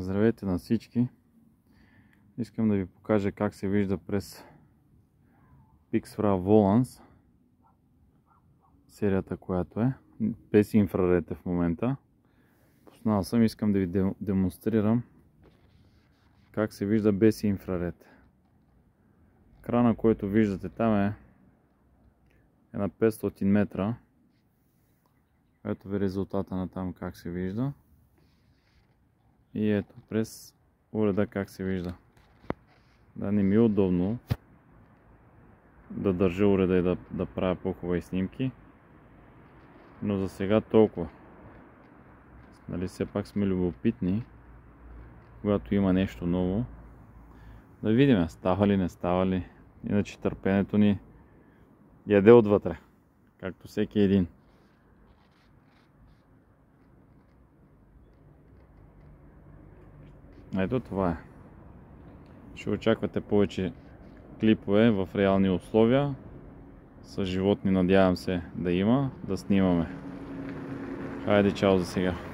Здравейте на всички! Искам да ви покажа как се вижда през Pixfra Volans, серията, която е без инфраред в момента. Пуснал съм, искам да ви демонстрирам как се вижда без инфраред. Крана, който виждате там е на 500 метра. Ето ви резултата на там как се вижда. И ето през уреда как се вижда. Да, не ми е удобно да държа уреда и да правя по-хубави снимки. Но за сега толкова. Нали, все пак сме любопитни, когато има нещо ново. Да видим става ли, не става ли. Иначе търпението ни яде отвътре. Както всеки един. Ето това е. Ще очаквате повече клипове в реални условия. С животни надявам се да има, да снимаме. Хайде, чао за сега.